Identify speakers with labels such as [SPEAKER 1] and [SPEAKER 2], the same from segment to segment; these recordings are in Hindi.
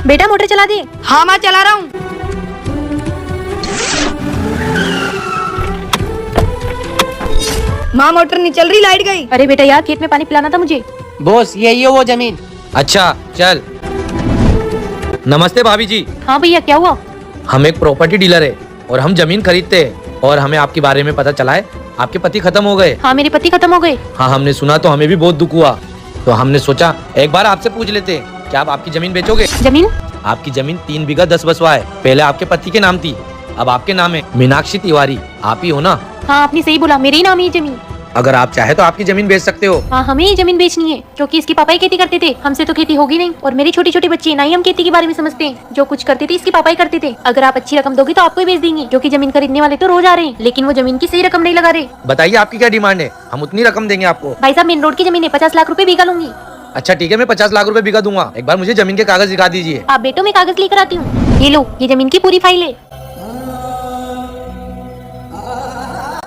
[SPEAKER 1] बेटा मोटर चला दे।
[SPEAKER 2] हाँ माँ चला रहा हूँ। माँ मोटर नहीं चल रही, लाइट गई।
[SPEAKER 1] अरे बेटा यार, खेत में पानी पिलाना था मुझे।
[SPEAKER 3] बॉस यही है वो जमीन। अच्छा चल। नमस्ते भाभी जी।
[SPEAKER 1] हाँ भैया, क्या हुआ?
[SPEAKER 3] हम एक प्रॉपर्टी डीलर है और हम जमीन खरीदते हैं और हमें आपके बारे में पता चला है आपके पति खत्म हो गए।
[SPEAKER 1] हाँ, मेरे पति खत्म हो गए।
[SPEAKER 3] हाँ हमने सुना तो हमें भी बहुत दुख हुआ, तो हमने सोचा एक बार आपसे पूछ लेते हैं, क्या आप आपकी जमीन बेचोगे?
[SPEAKER 1] जमीन?
[SPEAKER 3] आपकी जमीन 3 बीघा 10 बसवा है। पहले आपके पति के नाम थी, अब आपके नाम है। मीनाक्षी तिवारी आप ही हो ना?
[SPEAKER 1] हाँ आपने सही बोला, मेरे ही नाम है ये जमीन।
[SPEAKER 3] अगर आप चाहे तो आपकी जमीन बेच सकते हो।
[SPEAKER 1] हाँ हमें ये जमीन बेचनी है क्योंकि इसके पापा ही खेती करते थे, हमसे तो खेती होगी नहीं। और मेरे छोटे छोटे बच्चे ना ही हम खेती के बारे में समझते हैं। जो कुछ करते थे इसके पापा ही करते थे। अगर आप अच्छी रकम दोगे तो आपको ही बेच देंगे, क्योंकि जमीन खरीदने वाले तो रोज आ रहे हैं, लेकिन वो जमीन की सही रकम नहीं लगा रहे।
[SPEAKER 3] बताइए आपकी क्या डिमांड है, हम उतनी रकम देंगे आपको।
[SPEAKER 1] भाई साहब, मेन रोड की जमीन है, 50 लाख रुपए बीघा लूंगी।
[SPEAKER 3] अच्छा ठीक है, मैं 50 लाख रुपए बीघा दूंगा। एक बार मुझे जमीन के कागज दिखा दीजिए।
[SPEAKER 1] आप बेटो, मैं कागज लेकर आती हूँ। ये लो, ये जमीन की पूरी फाइल है।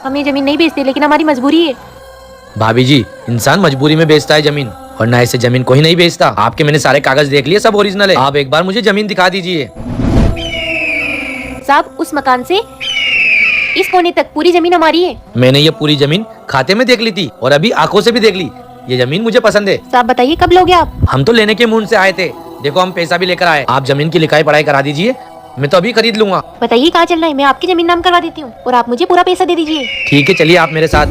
[SPEAKER 1] हम ये जमीन नहीं बेचते, लेकिन हमारी मजबूरी है।
[SPEAKER 3] भाभी जी, इंसान मजबूरी में बेचता है जमीन, और ना ऐसे जमीन कोई नहीं बेचता। आपके मैंने सारे कागज देख लिए, सब ओरिजिनल है। आप एक बार मुझे जमीन दिखा दीजिए।
[SPEAKER 1] साहब, उस मकान से इस कोने तक पूरी जमीन हमारी है।
[SPEAKER 3] मैंने ये पूरी जमीन खाते में देख ली थी और अभी आंखों से भी देख ली। ये जमीन मुझे पसंद है।
[SPEAKER 1] साहब बताइए, कब लोगे आप?
[SPEAKER 3] हम तो लेने के मूड से आए थे। देखो हम पैसा भी लेकर आए। आप जमीन की लिखाई पढ़ाई करा दीजिए, मैं तो अभी खरीद लूंगा।
[SPEAKER 1] बताइए कहाँ चलना है, मैं आपकी जमीन नाम करवा देती हूँ और आप मुझे पूरा पैसा दे दीजिए।
[SPEAKER 3] ठीक है चलिए आप मेरे साथ।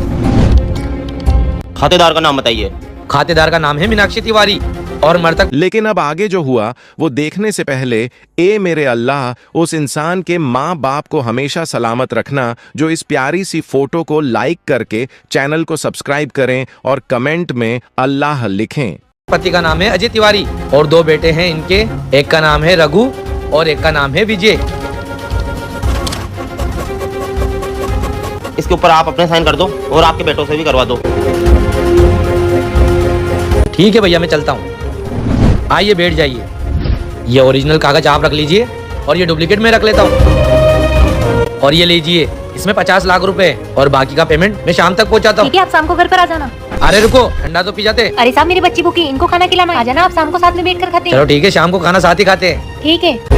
[SPEAKER 4] खातेदार का नाम बताइए।
[SPEAKER 3] खातेदार का नाम है मीनाक्षी तिवारी और मृतक।
[SPEAKER 5] लेकिन अब आगे जो हुआ वो देखने से पहले ए मेरे अल्लाह उस इंसान के माँ बाप को हमेशा सलामत रखना जो इस प्यारी सी फोटो को लाइक करके चैनल को सब्सक्राइब करें और कमेंट में अल्लाह लिखें।
[SPEAKER 3] पति का नाम है अजय तिवारी और 2 बेटे हैं इनके। एक का नाम है रघु और एक का नाम है विजय।
[SPEAKER 4] इसके ऊपर आप अपने साइन कर दो और आपके बेटों से भी करवा दो।
[SPEAKER 3] ठीक है भैया, मैं चलता हूँ। आइए बैठ जाइए। ये ओरिजिनल कागज आप रख लीजिए और ये डुप्लीकेट मैं रख लेता हूँ। और ये लीजिए, इसमें 50 लाख रुपए और बाकी का पेमेंट मैं शाम तक पहुँचाता हूँ।
[SPEAKER 1] ठीक है, आप शाम को घर पर आ जाना।
[SPEAKER 3] अरे रुको, ठंडा तो पी जाते।
[SPEAKER 1] अरे साहब, मेरे बच्चे भूखे, इनको खाना खिलाना। आ जाना आप शाम को साथ में बैठ कर खाते हैं।
[SPEAKER 3] चलो ठीक है, शाम को खाना साथ ही खाते हैं।
[SPEAKER 1] ठीक है।